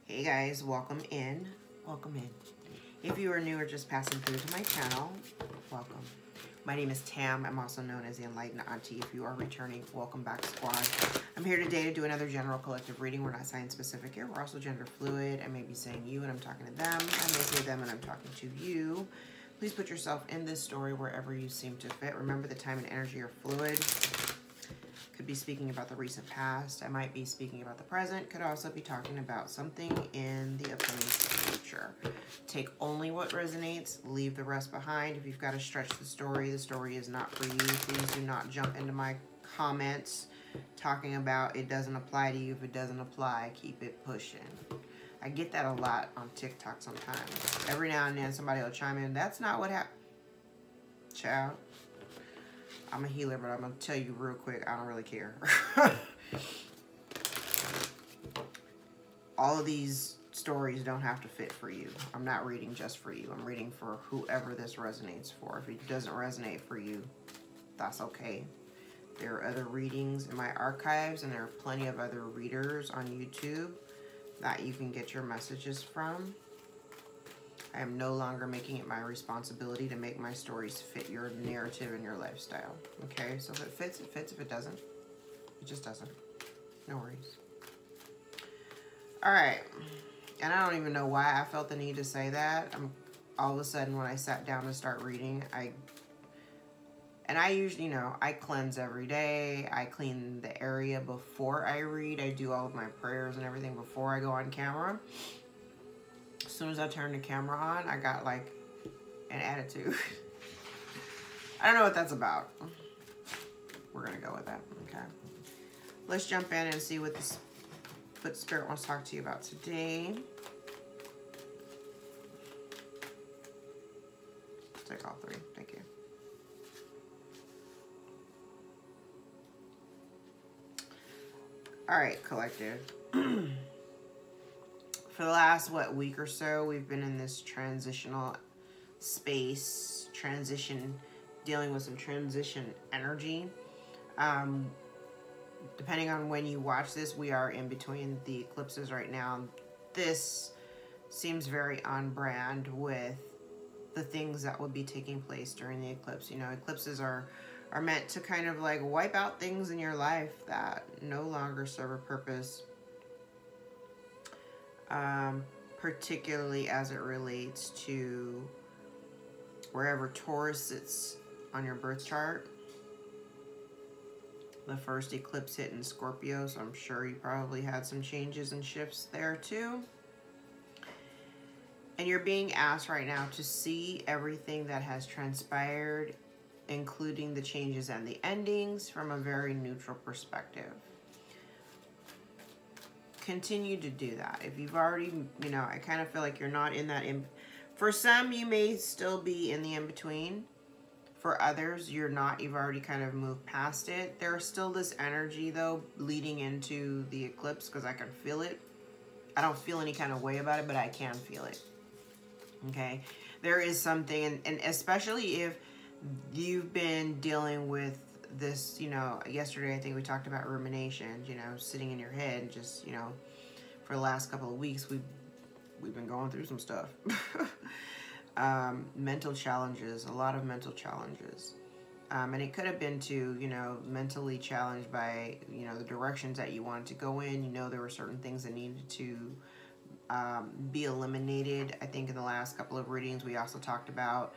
Hey guys, welcome in. Welcome in. If you are new or just passing through to my channel, welcome. My name is Tam. I'm also known as the Enlightened Auntie. If you are returning, welcome back, squad. I'm here today to do another general collective reading. We're not sign specific here. We're also gender fluid. I may be saying you and I'm talking to them. I may say them and I'm talking to you. Please put yourself in this story wherever you seem to fit. Remember, the time and energy are fluid. Could be speaking about the recent past. I might be speaking about the present. Could also be talking about something in the upcoming future. Take only what resonates. Leave the rest behind. If you've got to stretch the story is not for you. Please do not jump into my comments talking about it doesn't apply to you. If it doesn't apply, keep it pushing. I get that a lot on TikTok sometimes. Every now and then somebody will chime in. That's not what happened. Child. I'm a healer, but I'm going to tell you real quick, I don't really care. All of these stories don't have to fit for you. I'm not reading just for you. I'm reading for whoever this resonates for. If it doesn't resonate for you, that's okay. There are other readings in my archives, and there are plenty of other readers on YouTube that you can get your messages from. I am no longer making it my responsibility to make my stories fit your narrative and your lifestyle. Okay, so if it fits, it fits. If it doesn't, it just doesn't. No worries. All right, and I don't even know why I felt the need to say that. All of a sudden when I sat down to start reading, I usually, I cleanse every day. I clean the area before I read. I do all of my prayers and everything before I go on camera. As soon as I turned the camera on, I got like an attitude. I don't know what that's about. We're gonna go with that, okay? Let's jump in and see what Spirit wants to talk to you about today. Take all three, thank you. All right, collective. For the last, week or so, we've been in this transitional space, dealing with some transition energy. Depending on when you watch this, we are in between the eclipses right now. This seems very on brand with the things that will be taking place during the eclipse. Eclipses are meant to kind of like wipe out things in your life that no longer serve a purpose. Particularly as it relates to wherever Taurus sits on your birth chart. The first eclipse hit in Scorpio, so I'm sure you probably had some changes and shifts there too. And you're being asked right now to see everything that has transpired, including the changes and the endings, from a very neutral perspective. Continue to do that. If you've already, I kind of feel like you're not in that. For some, you may still be in the in-between. For others, you're not. You've already kind of moved past it. There's still this energy, though, leading into the eclipse, because I can feel it. I don't feel any kind of way about it, but I can feel it. Okay? There is something, and especially if you've been dealing with this, yesterday I think we talked about ruminations, sitting in your head, and just, for the last couple of weeks we've been going through some stuff. Mental challenges, a lot of mental challenges. And it could have been to, mentally challenged by, the directions that you wanted to go in. There were certain things that needed to be eliminated. I think in the last couple of readings we also talked about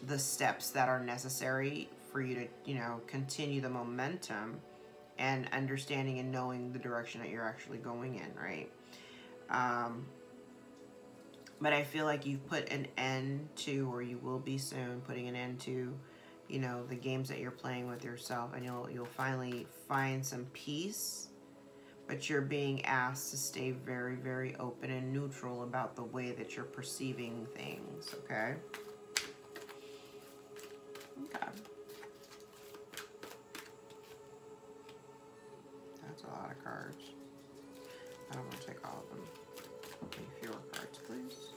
the steps that are necessary for you to, continue the momentum and understanding and knowing the direction that you're actually going in, right? But I feel like you've put an end to, or you will be soon putting an end to, the games that you're playing with yourself, and you'll finally find some peace. But you're being asked to stay very, very open and neutral about the way that you're perceiving things, okay? Okay. That's a lot of cards. I don't want to take all of them. Take fewer cards, please.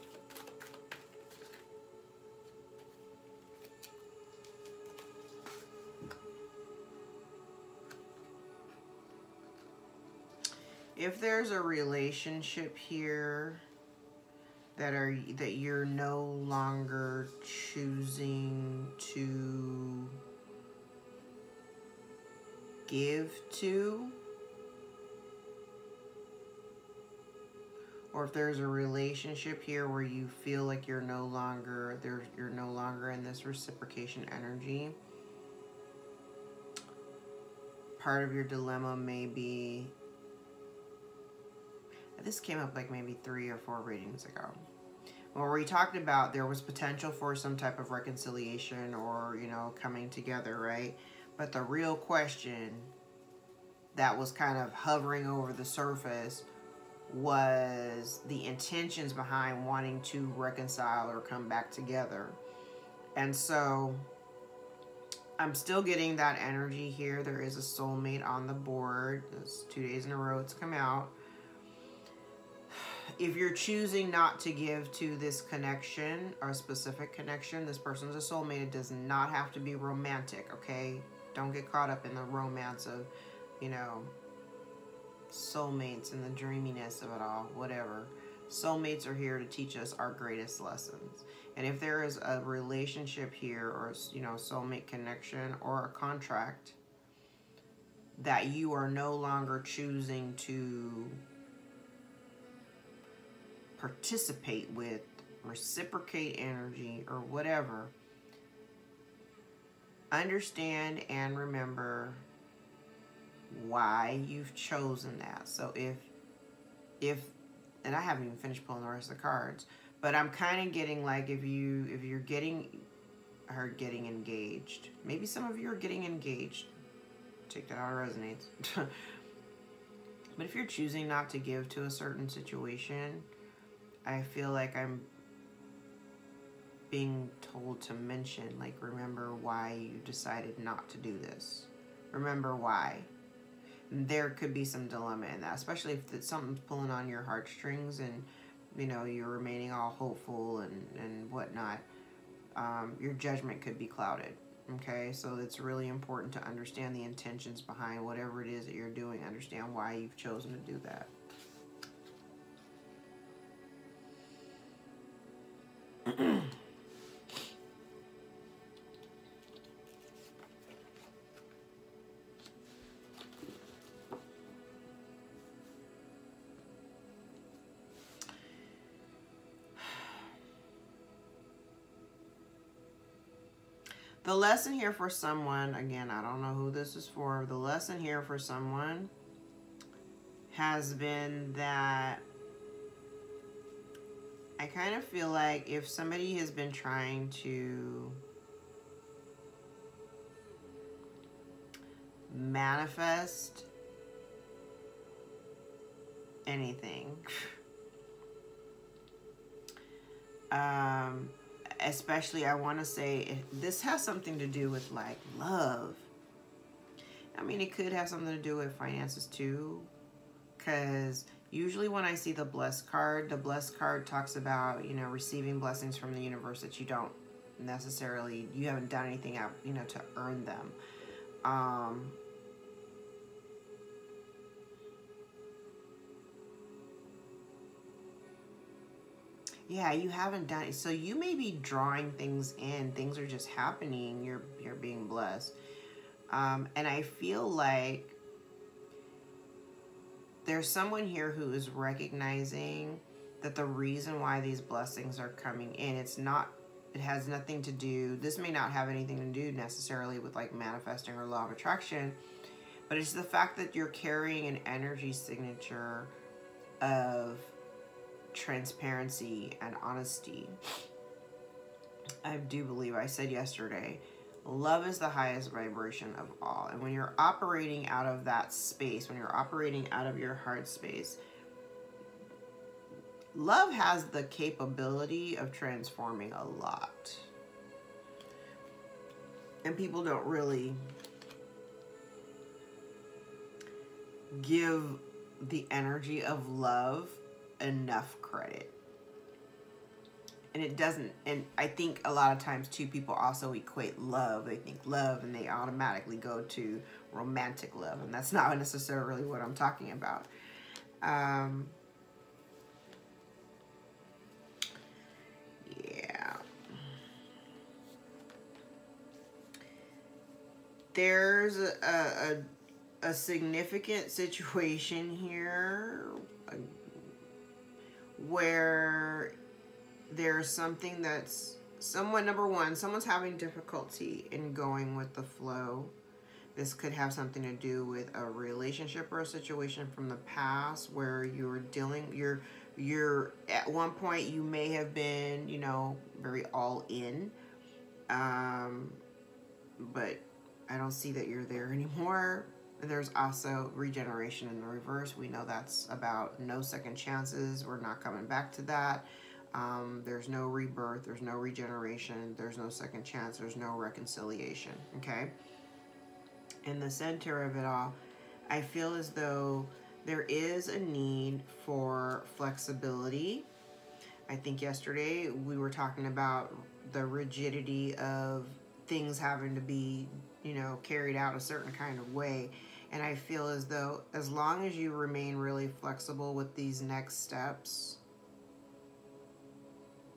If there's a relationship here that you're no longer choosing to give to, or if there's a relationship here where you feel like you're no longer in this reciprocation energy, part of your dilemma may be, this came up like maybe 3 or 4 readings ago, where we talked about there was potential for some type of reconciliation or, you know, coming together, right? But the real question that was kind of hovering over the surface was the intentions behind wanting to reconcile or come back together. And so I'm still getting that energy here. There is a soulmate on the board. It's 2 days in a row it's come out. If you're choosing not to give to this connection, or a specific connection, this person's a soulmate. It does not have to be romantic, okay? Don't get caught up in the romance of, you know, soulmates and the dreaminess of it all, whatever. Soulmates are here to teach us our greatest lessons. And if there is a relationship here, or, you know, soulmate connection or a contract that you are no longer choosing to participate with, reciprocate energy, or whatever, understand and remember why you've chosen that. So if and I haven't even finished pulling the rest of the cards, but I'm kind of getting like, if you're getting engaged, maybe some of you are getting engaged, take that out, it resonates. But if you're choosing not to give to a certain situation, I feel like I'm being told to mention, like, remember why you decided not to do this. Remember why. There could be some dilemma in that, especially if something's pulling on your heartstrings and, you know, you're remaining all hopeful and whatnot. Your judgment could be clouded. Okay, so it's really important to understand the intentions behind whatever it is that you're doing. Understand why you've chosen to do that. The lesson here for someone, again, I don't know who this is for. The lesson here for someone has been that I kind of feel like if somebody has been trying to manifest anything, especially, I want to say, this has something to do with like love. I mean, it could have something to do with finances too, because usually when I see the blessed card talks about, you know, receiving blessings from the universe that you don't necessarily, you haven't done anything out, you know, to earn them. Yeah, you haven't done it. So you may be drawing things in. Things are just happening. You're being blessed. And I feel like there's someone here who is recognizing that the reason why these blessings are coming in, it has nothing to do, this may not have anything to do necessarily with like manifesting or law of attraction, but it's the fact that you're carrying an energy signature of transparency and honesty. I do believe, I said yesterday, love is the highest vibration of all. And when you're operating out of that space, when you're operating out of your heart space, love has the capability of transforming a lot. And people don't really give the energy of love enough credit. And it doesn't, and I think a lot of times too, people also equate love. They think love and they automatically go to romantic love, and that's not necessarily what I'm talking about. Yeah. There's a significant situation here where there's something that's someone, number one, someone's having difficulty in going with the flow. This could have something to do with a relationship or a situation from the past where you're dealing, you're at one point you may have been, you know, very all in, but I don't see that you're there anymore. There's also regeneration in the reverse. We know that's about no second chances. We're not coming back to that. There's no rebirth. There's no regeneration. There's no second chance. There's no reconciliation. Okay? In the center of it all, I feel as though there is a need for flexibility. I think yesterday we were talking about the rigidity of things having to be, you know, carried out a certain kind of way. And I feel as though as long as you remain really flexible with these next steps,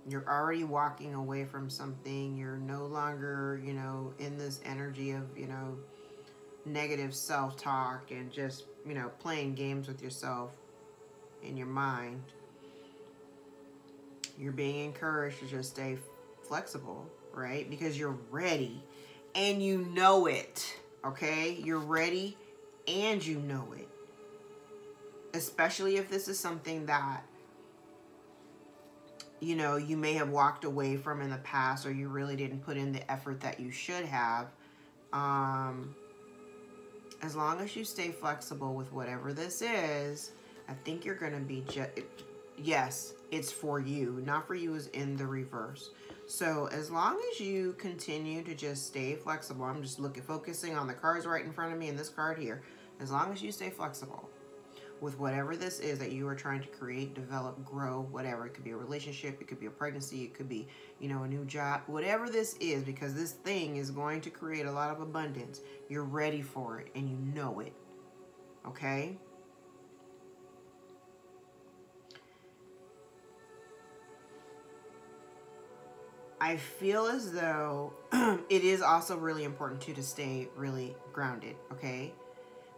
you're already walking away from something. You're no longer, you know, in this energy of, you know, negative self-talk and just, you know, playing games with yourself in your mind. You're being encouraged to just stay flexible, right? Because you're ready and you know it, okay? You're ready and you know it. Especially if this is something that, you know, you may have walked away from in the past, or you really didn't put in the effort that you should have. As long as you stay flexible with whatever this is, I think you're going to be yes, it's for you. Not for you is in the reverse. So as long as you continue to just stay flexible, I'm just focusing on the cards right in front of me and this card here. As long as you stay flexible with whatever this is that you are trying to create, develop, grow, whatever. It could be a relationship, it could be a pregnancy, it could be, you know, a new job, whatever this is, because this thing is going to create a lot of abundance. You're ready for it and you know it. Okay? I feel as though it is also really important too to stay really grounded, okay?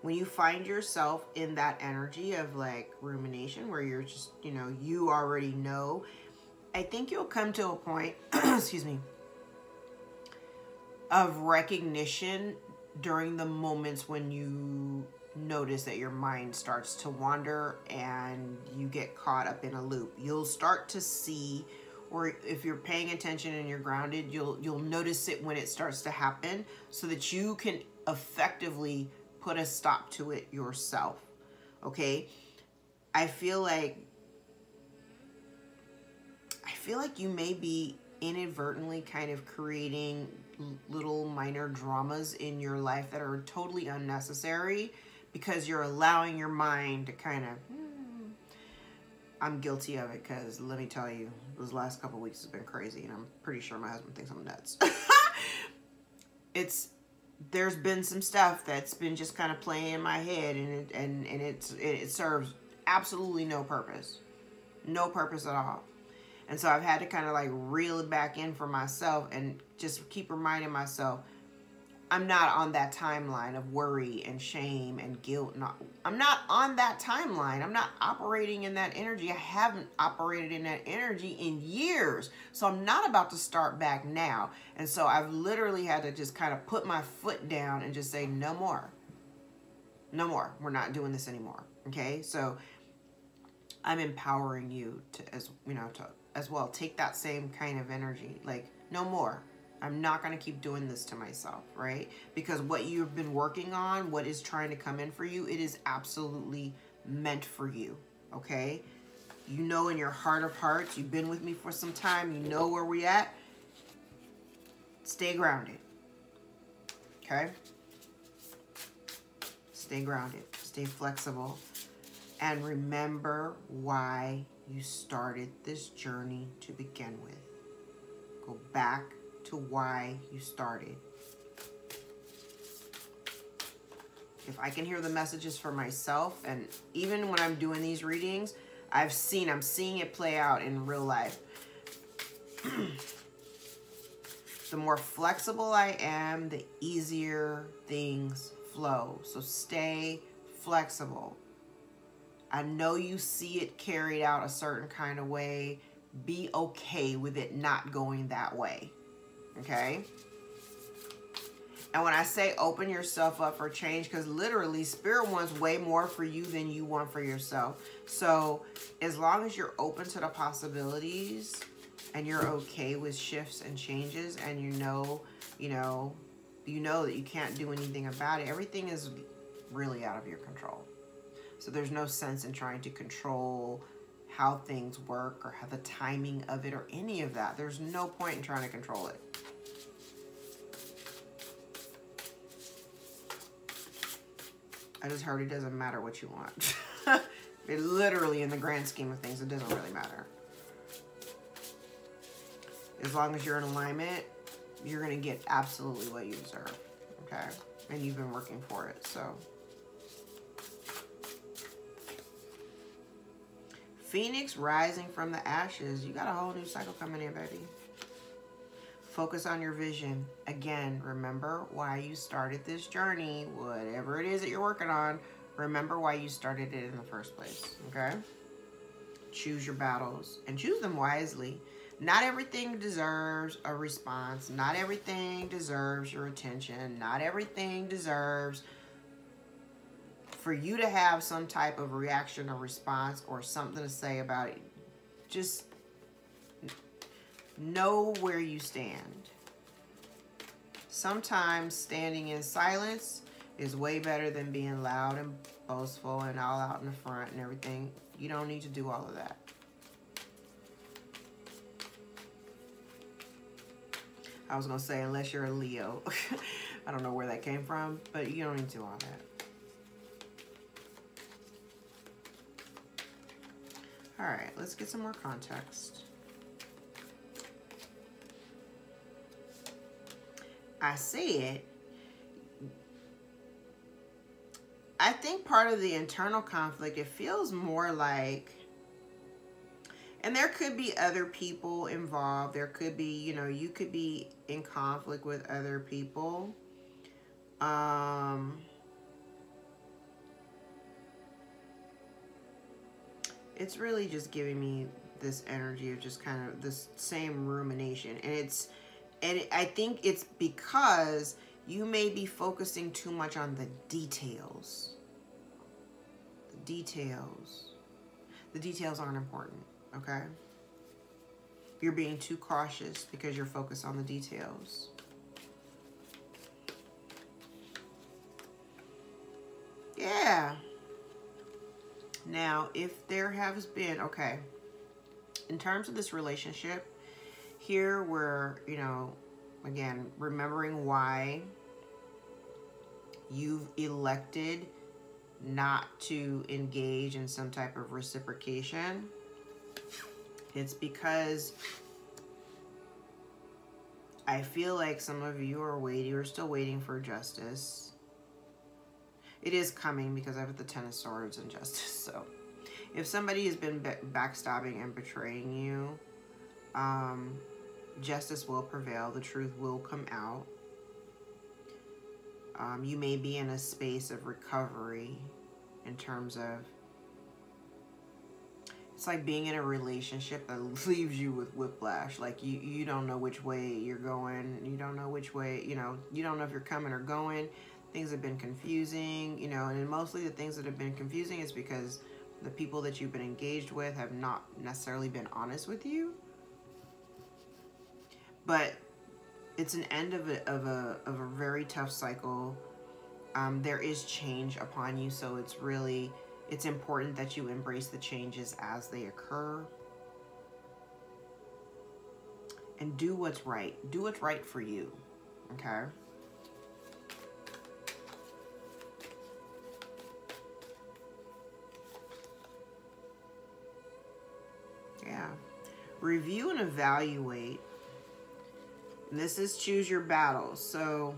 When you find yourself in that energy of like rumination where you're just, you know, you already know, I think you'll come to a point, excuse me, of recognition during the moments when you notice that your mind starts to wander and you get caught up in a loop. You'll start to see, or if you're paying attention and you're grounded, you'll notice it when it starts to happen so that you can effectively put a stop to it yourself. Okay? I feel like you may be inadvertently kind of creating little minor dramas in your life that are totally unnecessary because you're allowing your mind to kind of, I'm guilty of it because let me tell you, those last couple of weeks has been crazy and I'm pretty sure my husband thinks I'm nuts. There's been some stuff that's been just kind of playing in my head and it serves absolutely no purpose. No purpose at all. And so I've had to kind of like reel it back in for myself and just keep reminding myself, I'm not on that timeline of worry and shame and guilt. I'm not on that timeline. I'm not operating in that energy. I haven't operated in that energy in years. So I'm not about to start back now. And so I've literally had to just kind of put my foot down and just say, no more. No more. We're not doing this anymore. Okay? So I'm empowering you to, as well, take that same kind of energy. Like, no more. I'm not going to keep doing this to myself, right? Because what you've been working on, what is trying to come in for you, it is absolutely meant for you, okay? You know in your heart of hearts, you've been with me for some time, you know where we're at. Stay grounded, okay? Stay grounded, stay flexible, and remember why you started this journey to begin with. Go back to why you started. If I can hear the messages for myself, and even when I'm doing these readings, I'm seeing it play out in real life. The more flexible I am, the easier things flow. So stay flexible. I know you see it carried out a certain kind of way. Be okay with it not going that way. Okay? And when I say open yourself up for change, because literally Spirit wants way more for you than you want for yourself. So as long as you're open to the possibilities and you're okay with shifts and changes, and you know that you can't do anything about it, everything is really out of your control. So there's no sense in trying to control how things work or how the timing of it or any of that. There's no point in trying to control it. I just heard it doesn't matter what you want. It literally, in the grand scheme of things, it doesn't really matter. As long as you're in alignment, you're going to get absolutely what you deserve. Okay? And you've been working for it, so. Phoenix rising from the ashes. You got a whole new cycle coming in, baby. Focus on your vision. Again, remember why you started this journey. Whatever it is that you're working on, remember why you started it in the first place, okay? Choose your battles and choose them wisely. Not everything deserves a response. Not everything deserves your attention. Not everything deserves for you to have some type of reaction or response or something to say about it. Just know where you stand. Sometimes standing in silence is way better than being loud and boastful and all out in the front and everything. You don't need to do all of that. I was going to say, unless you're a Leo. I don't know where that came from, but you don't need to do all that. All right, let's get some more context. I said, I think part of the internal conflict, it feels more like, and there could be other people involved. There could be, you could be in conflict with other people. It's really just giving me this energy of just kind of this same rumination. And I think it's because you may be focusing too much on the details. The details. The details aren't important, okay? You're being too cautious because you're focused on the details. Yeah. Now, if there has been, okay, in terms of this relationship, here we're, again, remembering why you've elected not to engage in some type of reciprocation. It's because I feel like some of you are still waiting for justice. It is coming because I have the Ten of Swords and justice. So if somebody has been backstabbing and betraying you, justice will prevail. The truth will come out. You may be in a space of recovery in terms of, it's like being in a relationship that leaves you with whiplash. Like you don't know which way you're going. You don't know which way, you don't know if you're coming or going. Things have been confusing, and mostly the things that have been confusing is because the people that you've been engaged with have not necessarily been honest with you. But it's an end of a very tough cycle. There is change upon you, so it's important that you embrace the changes as they occur. And do what's right. Do what's right for you, okay? Yeah. Review and evaluate. And this is choose your battles. So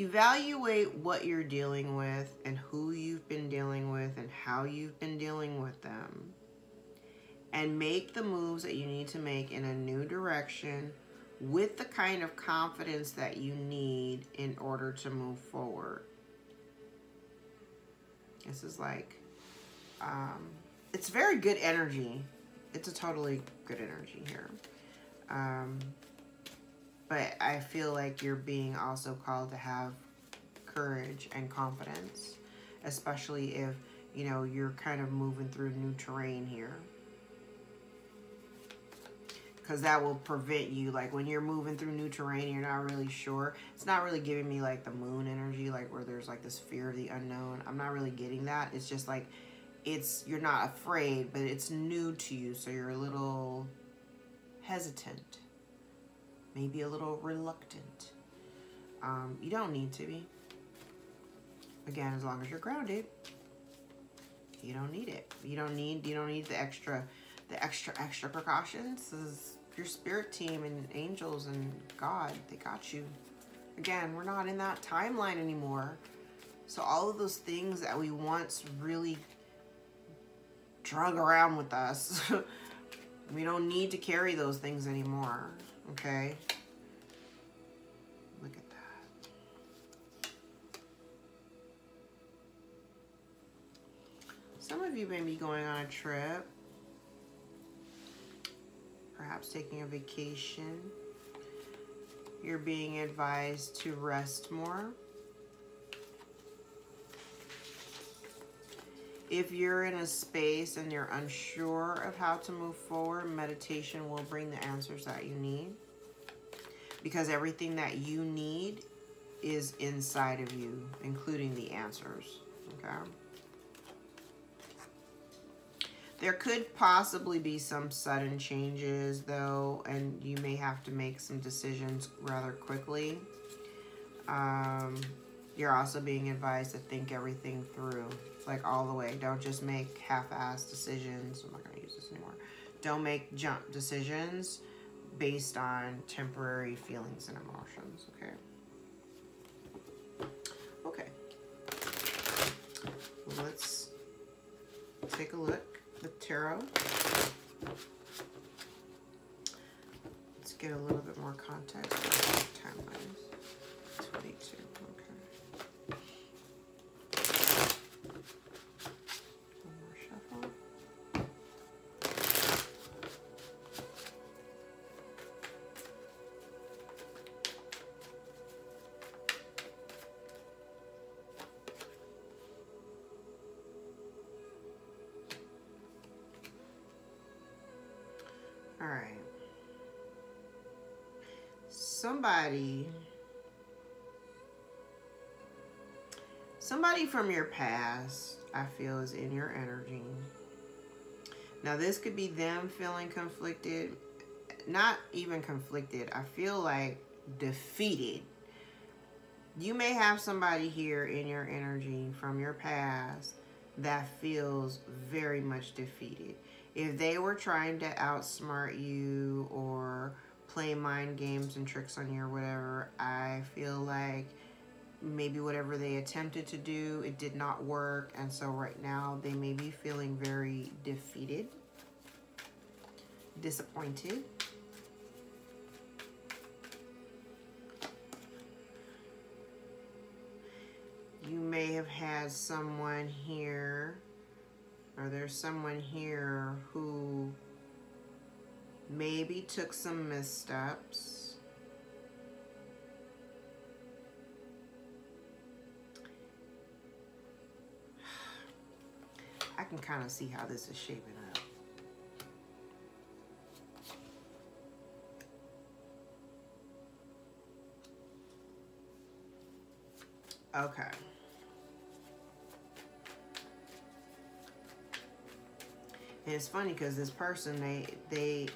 Evaluate what you're dealing with and who you've been dealing with and how you've been dealing with them. And make the moves that you need to make in a new direction with the kind of confidence that you need in order to move forward. This is like, it's very good energy. It's a totally good energy here. But I feel like you're being also called to have courage and confidence, especially if, you know, you're kind of moving through new terrain here. Because that will prevent you, like when you're moving through new terrain, you're not really sure. It's not really giving me like the moon energy, like where there's like this fear of the unknown. I'm not really getting that. It's just like, you're not afraid, but it's new to you. So you're a little hesitant, maybe a little reluctant. You don't need to be. Again, as long as you're grounded, you don't need it. You don't need the extra precautions. This is your spirit team and angels and God, they got you. Again, we're not in that timeline anymore. So all of those things that we once really drug around with us, we don't need to carry those things anymore, okay? Look at that. Some of you may be going on a trip, perhaps taking a vacation. You're being advised to rest more. If you're in a space and you're unsure of how to move forward, meditation will bring the answers that you need. Because everything that you need is inside of you, including the answers, okay? There could possibly be some sudden changes, though, and you may have to make some decisions rather quickly. You're also being advised to think everything through, like all the way. Don't just make half-assed decisions. I'm not going to use this anymore. Don't make jump decisions based on temporary feelings and emotions, okay? Okay. Well, let's take a look. The tarot. Let's get a little bit more context. Timelines. 22. Okay. One more shuffle. All right. Somebody from your past, I feel, is in your energy. Now, this could be them feeling conflicted. Not even conflicted. I feel like defeated. You may have somebody here in your energy from your past that feels very much defeated. If they were trying to outsmart you or play mind games and tricks on you or whatever, I feel like maybe whatever they attempted to do, it did not work. And so right now they may be feeling very defeated, disappointed. You may have had someone here, or there's someone here who maybe took some missteps. I can kind of see how this is shaping up. Okay. And it's funny because this person, they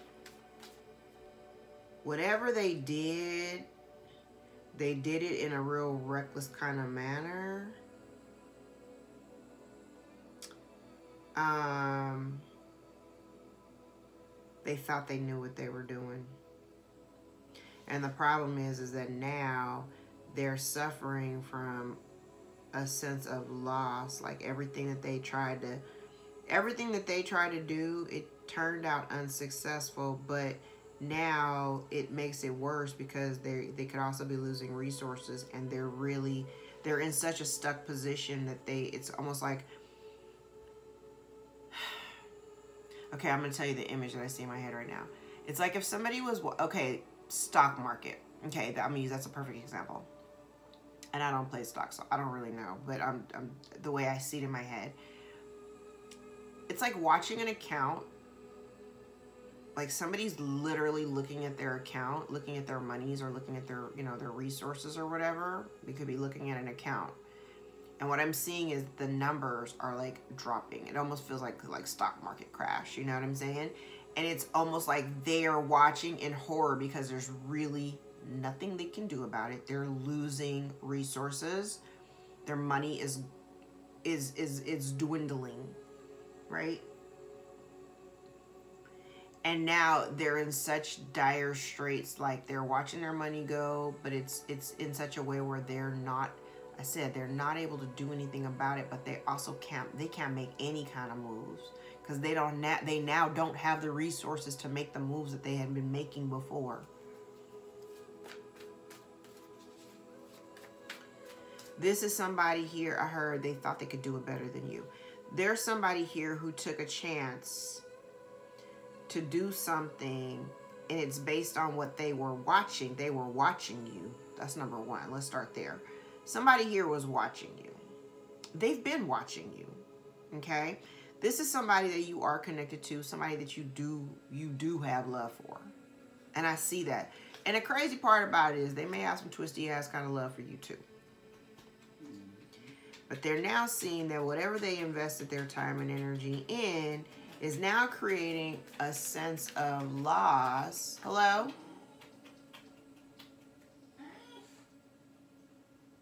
whatever they did it in a real reckless kind of manner. They thought they knew what they were doing. And the problem is that now they're suffering from a sense of loss. Like everything that they tried to do, it turned out unsuccessful, but now it makes it worse because they could also be losing resources, and they're in such a stuck position that it's almost like, okay, I'm going to tell you the image that I see in my head right now. It's like if somebody was, okay, stock market. Okay, I'm going to use, that's a perfect example. And I don't play stocks, so I don't really know. But I'm the way I see it in my head. It's like watching an account. Like somebody's literally looking at their account, looking at their monies, or looking at their, their resources or whatever. They could be looking at an account. And what I'm seeing is the numbers are like dropping. It almost feels like stock market crash. You know what I'm saying? And it's almost like they are watching in horror because there's really nothing they can do about it. They're losing resources. Their money is dwindling, right? And now they're in such dire straits, like they're watching their money go, but it's in such a way where they're not able to do anything about it, but they also can't make any kind of moves because they now don't have the resources to make the moves that they had been making before. This is somebody here, I heard they thought they could do it better than you. There's somebody here who took a chance to do something, and it's based on what they were watching. They were watching you. That's number one. Let's start there. Somebody here was watching you. They've been watching you. Okay? This is somebody that you are connected to, somebody that you do have love for. And I see that. And the crazy part about it is they may have some twisty ass kind of love for you too. But they're now seeing that whatever they invested their time and energy in is now creating a sense of loss. Hello?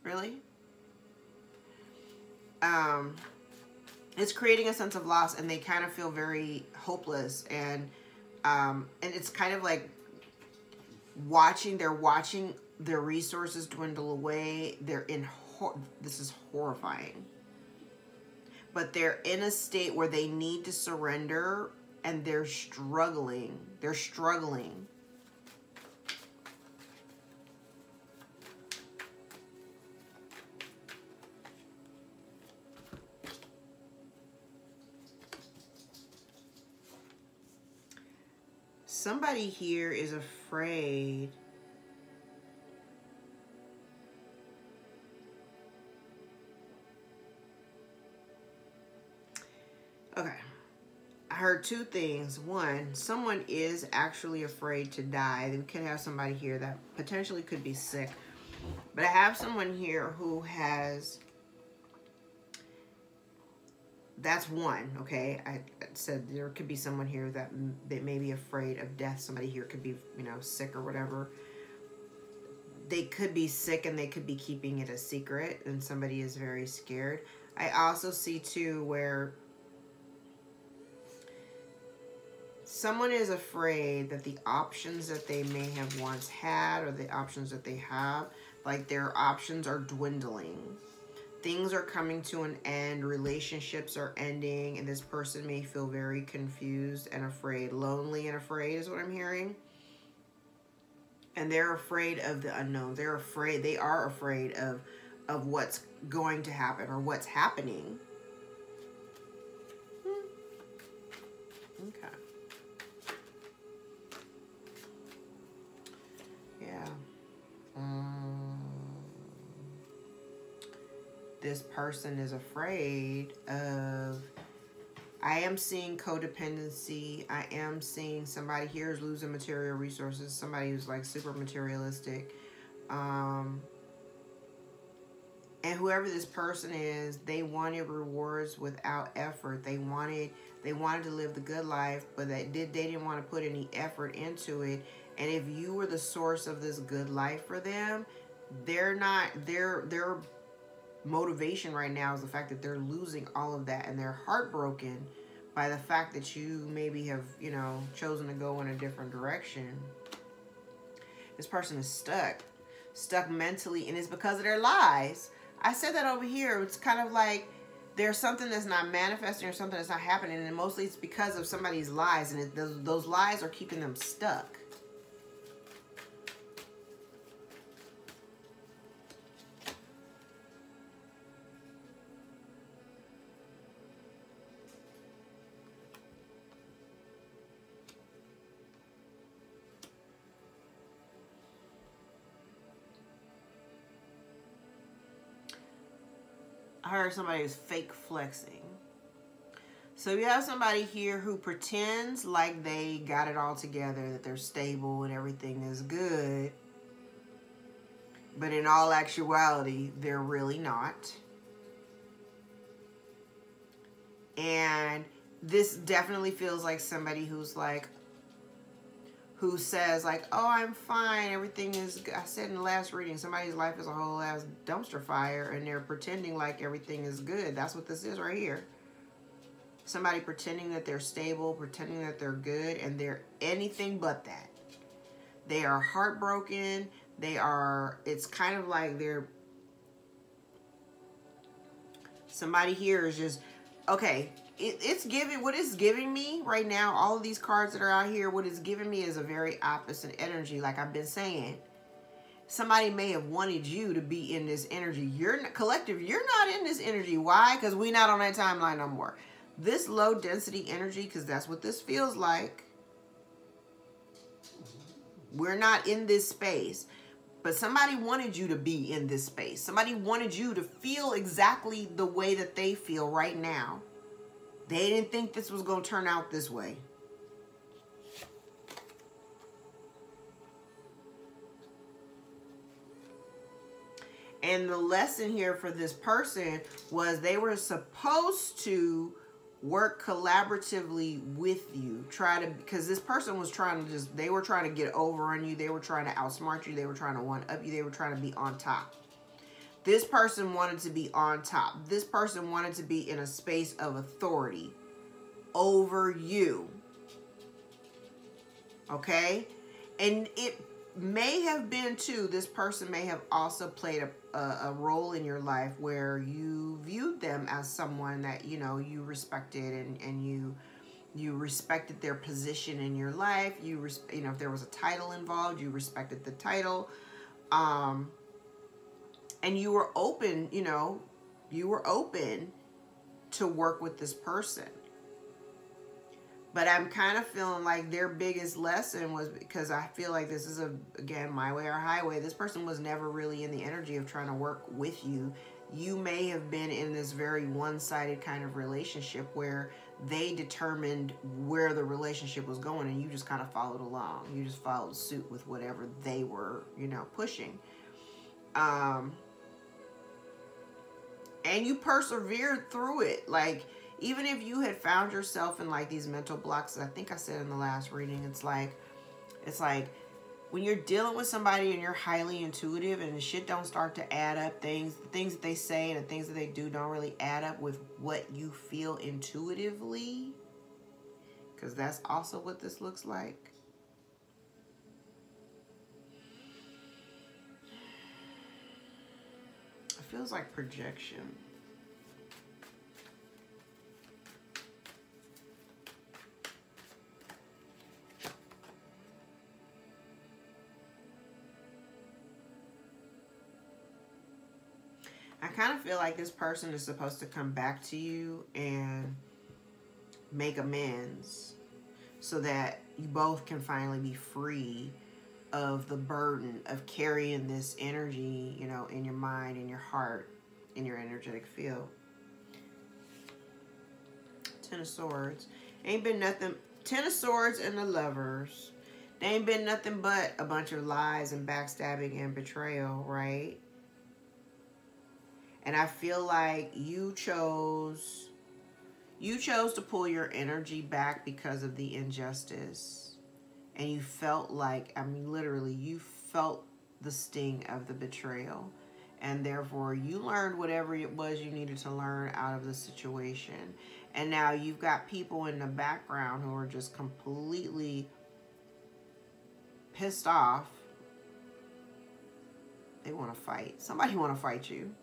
Really? It's creating a sense of loss, and they kind of feel very hopeless, and it's kind of like they're watching their resources dwindle away. This is horrifying. But they're in a state where they need to surrender, and they're struggling. They're struggling. Somebody here is afraid . Okay, I heard two things. One, someone is actually afraid to die. We could have somebody here that potentially could be sick. But I have someone here who has, that's one, okay? I said there could be someone here that may be afraid of death. Somebody here could be, sick or whatever. They could be sick and they could be keeping it a secret, and somebody is very scared. I also see too where someone is afraid that the options that they may have once had, or the options that they have, like their options are dwindling. Things are coming to an end. Relationships are ending. And this person may feel very confused and afraid. Lonely and afraid is what I'm hearing. And they're afraid of the unknown. They are afraid of what's going to happen or what's happening. Okay. Yeah. This person is afraid of, I am seeing codependency. I am seeing somebody here is losing material resources. Somebody who's like super materialistic. And whoever this person is, they wanted rewards without effort. They wanted to live the good life, but they didn't want to put any effort into it. And if you were the source of this good life for them, their motivation right now is the fact that they're losing all of that, and they're heartbroken by the fact that you maybe have, chosen to go in a different direction. This person is stuck. stuck mentally, and it's because of their lies. I said that over here. It's kind of like there's something that's not manifesting or something that's not happening, and mostly it's because of somebody's lies, and those lies are keeping them stuck. I heard somebody is fake flexing. So you have somebody here who pretends like they got it all together, that they're stable and everything is good. But in all actuality, they're really not. And this definitely feels like somebody who's like, who says like, oh, I'm fine, everything is good. I said in the last reading, somebody's life is a whole ass dumpster fire and they're pretending like everything is good. That's what this is right here. Somebody pretending that they're stable, pretending that they're good, and they're anything but that. They are heartbroken. They are, it's kind of like they're, somebody here is just, okay, it's giving, what it's giving me right now, all of these cards that are out here, what it's giving me is a very opposite energy, like I've been saying. Somebody may have wanted you to be in this energy. You're not, collective, you're not in this energy. Why? Because we're not on that timeline no more. This low density energy, because that's what this feels like. We're not in this space. But somebody wanted you to be in this space. Somebody wanted you to feel exactly the way that they feel right now. They didn't think this was going to turn out this way. And the lesson here for this person was they were supposed to work collaboratively with you. Because this person was trying to just, they were trying to get over on you. They were trying to outsmart you. They were trying to one-up you. They were trying to be on top. This person wanted to be on top. This person wanted to be in a space of authority over you. Okay? And it may have been too, this person may have also played a role in your life where you viewed them as someone that, you know, you respected and you respected their position in your life. You know, if there was a title involved, you respected the title. And you were open, you know, you were open to work with this person. But I'm kind of feeling like their biggest lesson was, because I feel like this is, again, my way or highway. This person was never really in the energy of trying to work with you. You may have been in this very one-sided kind of relationship where they determined where the relationship was going and you just kind of followed along. You just followed suit with whatever they were, you know, pushing. And you persevered through it. Like, even if you had found yourself in like these mental blocks, I think I said in the last reading, it's like when you're dealing with somebody and you're highly intuitive and the shit don't start to add up, the things that they say and the things that they do don't really add up with what you feel intuitively, because that's also what this looks like. It feels like projection. I kind of feel like this person is supposed to come back to you and make amends so that you both can finally be free of the burden of carrying this energy, you know, in your mind, in your heart, in your energetic field. Ten of Swords. Ain't been nothing. Ten of Swords and the Lovers. They ain't been nothing but a bunch of lies and backstabbing and betrayal, right? And I feel like you chose to pull your energy back because of the injustice. And you felt like, I mean, literally, you felt the sting of the betrayal. And therefore, you learned whatever it was you needed to learn out of the situation. And now you've got people in the background who are just completely pissed off They want to fight. Somebody want to fight you.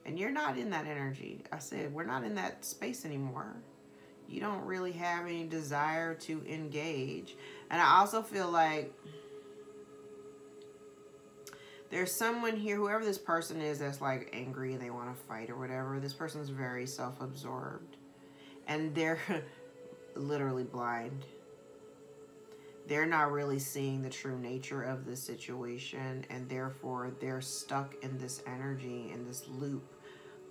And you're not in that energy. I said, we're not in that space anymore. You don't really have any desire to engage. And I also feel like there's someone here, whoever this person is, that's like angry and they want to fight or whatever. This person's very self-absorbed. And they're literally blind. They're not really seeing the true nature of the situation, and therefore they're stuck in this energy, in this loop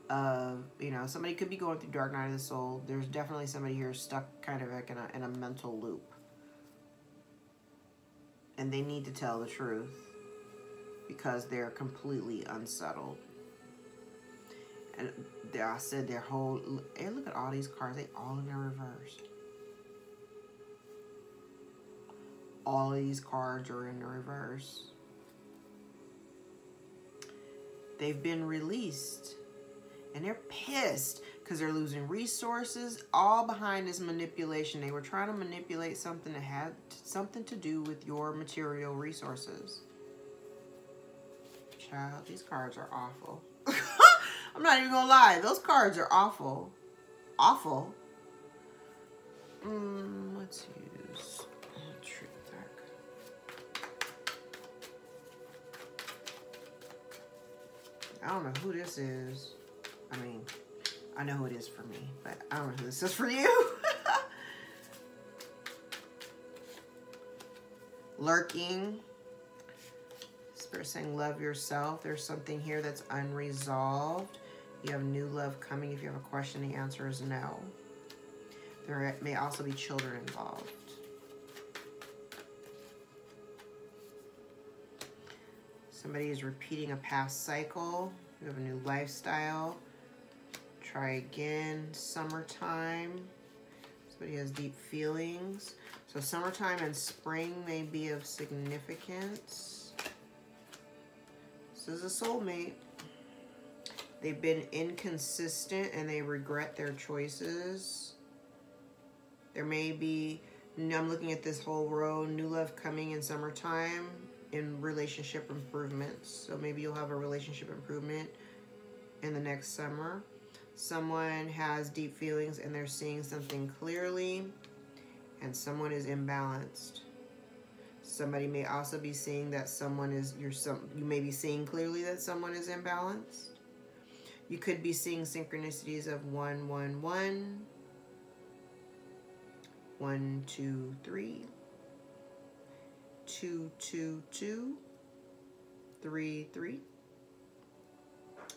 of, you know, somebody could be going through dark night of the soul. There's definitely somebody here stuck kind of like in a mental loop. And they need to tell the truth because they're completely unsettled. And I said their whole, hey, look at all these cards, they all in the reverse. All of these cards are in the reverse. They've been released. And they're pissed because they're losing resources, all behind this manipulation. They were trying to manipulate something that had something to do with your material resources. Child, these cards are awful. I'm not even gonna lie. Those cards are awful. Awful. Let's use Truth deck. I don't know who this is. I mean, I know who it is for me, but I don't know who this is for you. Lurking. Spirit saying love yourself. There's something here that's unresolved. You have new love coming. If you have a question, the answer is no. There may also be children involved. Somebody is repeating a past cycle. You have a new lifestyle. Try again. Summertime. Somebody has deep feelings. So summertime and spring may be of significance. This is a soulmate. They've been inconsistent and they regret their choices. There may be, I'm looking at this whole row, new love coming in summertime in relationship improvements. So maybe you'll have a relationship improvement in the next summer. Someone has deep feelings and they're seeing something clearly, and someone is imbalanced. Somebody may also be seeing that someone is, you may be seeing clearly that someone is imbalanced. You could be seeing synchronicities of 1, 1, 1, 1, 2, 3, 2, 2, 2, 3, 3,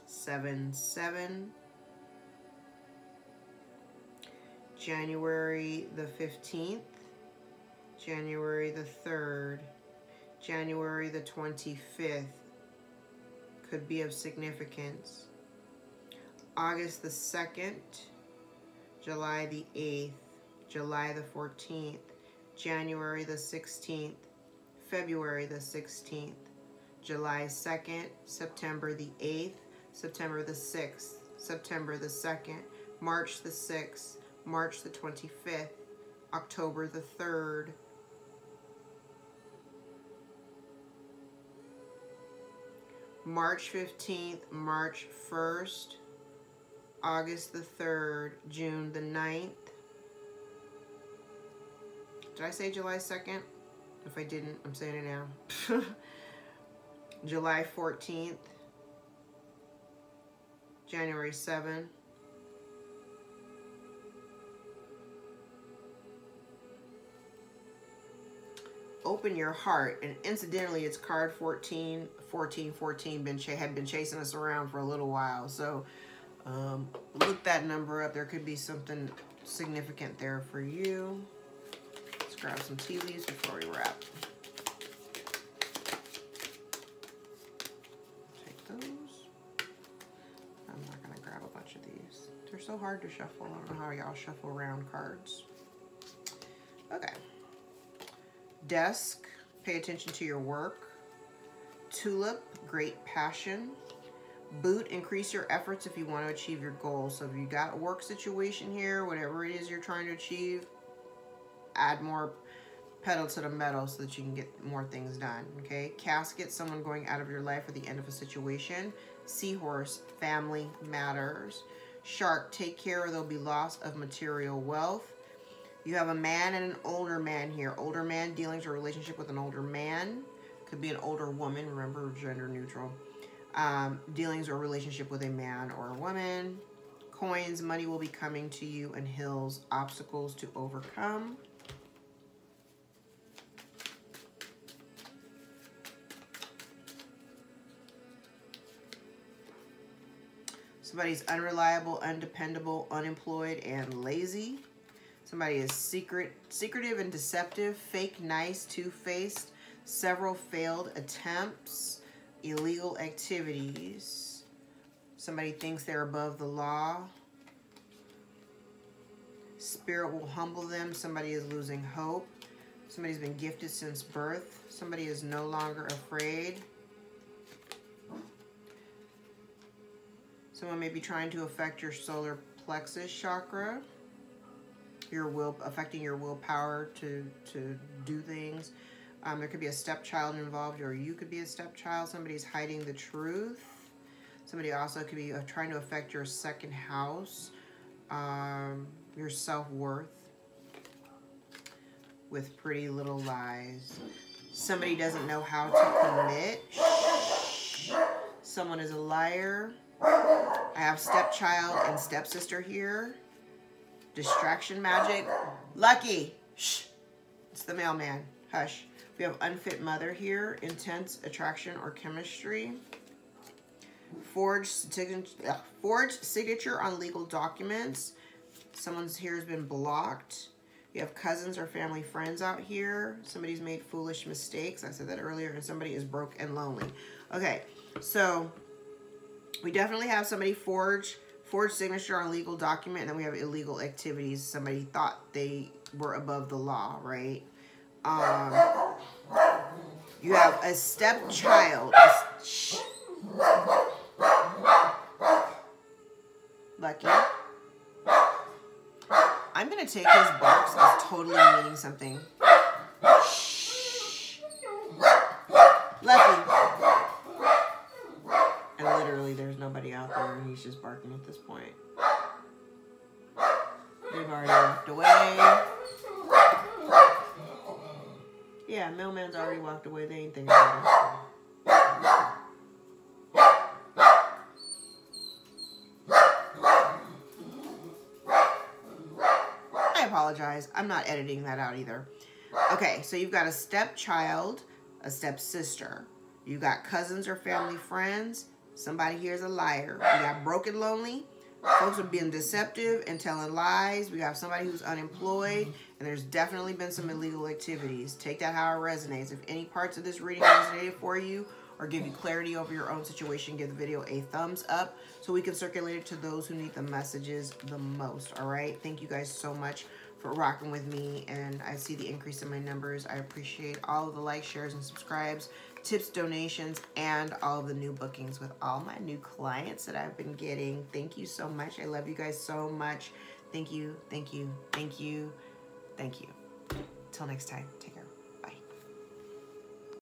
7, 7, January the 15th, January the 3rd, January the 25th could be of significance. August the 2nd, July the 8th, July the 14th, January the 16th, February the 16th, July 2nd, September the 8th, September the 6th, September the 2nd, March the 6th, March the 25th, October the 3rd, March 15th, March 1st, August the 3rd, June the 9th. Did I say July 2nd? If I didn't, I'm saying it now. July 14th, January 7th, open your heart. And incidentally, it's card 14, 14, 14 had been chasing us around for a little while. So look that number up. There could be something significant there for you. Let's grab some tea leaves before we wrap. Take those. I'm not going to grab a bunch of these. They're so hard to shuffle. I don't know how y'all shuffle around cards. Okay. Desk, pay attention to your work. Tulip, great passion. Boot, increase your efforts if you want to achieve your goals. So if you got a work situation here, whatever it is you're trying to achieve, add more pedal to the metal so that you can get more things done, okay? Casket, someone going out of your life or the end of a situation. Seahorse, family matters. Shark, take care or there'll be loss of material wealth. You have a man and an older man here. Older man, dealings or relationship with an older man. Could be an older woman, remember, gender neutral. Dealings or relationship with a man or a woman. Coins, money will be coming to you, and hills, obstacles to overcome. Somebody's unreliable, undependable, unemployed, and lazy. Somebody is secretive and deceptive, fake, nice, two-faced, several failed attempts, illegal activities. Somebody thinks they're above the law. Spirit will humble them. Somebody is losing hope. Somebody's been gifted since birth. Somebody is no longer afraid. Someone may be trying to affect your solar plexus chakra. Your will, affecting your willpower to do things. There could be a stepchild involved, or you could be a stepchild. Somebody's hiding the truth. Somebody also could be trying to affect your second house, your self-worth, with pretty little lies. Somebody doesn't know how to commit. Someone is a liar. I have stepchild and stepsister here. Distraction magic. Lucky. Shh. It's the mailman. Hush. We have unfit mother here. Intense attraction or chemistry. Forged signature on legal documents. Someone's here has been blocked. You have cousins or family friends out here. Somebody's made foolish mistakes. I said that earlier. And somebody is broke and lonely. Okay. So we definitely have somebody forged signature on legal document, and then we have illegal activities. Somebody thought they were above the law, right? You have a stepchild. Lucky. I'm going to take his barks as totally meaning something. Lucky. And literally there's nobody out there, and he's just barking at this point. They've already walked away. Yeah, mailman's already walked away. They ain't thinking about it. I apologize. I'm not editing that out either. Okay, so you've got a stepchild, a stepsister. You got cousins or family friends. Somebody here is a liar. You got broken, lonely. Folks are being deceptive and telling lies. We have somebody who's unemployed, and there's definitely been some illegal activities. Take that how it resonates. If any parts of this reading resonated for you or give you clarity over your own situation, give the video a thumbs up so we can circulate it to those who need the messages the most. All right. Thank you guys so much for rocking with me, and I see the increase in my numbers. I appreciate all of the likes, shares, and subscribes, tips, donations, and all of the new bookings with all my new clients that I've been getting. Thank you so much. I love you guys so much. Thank you, thank you, thank you, thank you. Till next time, take care.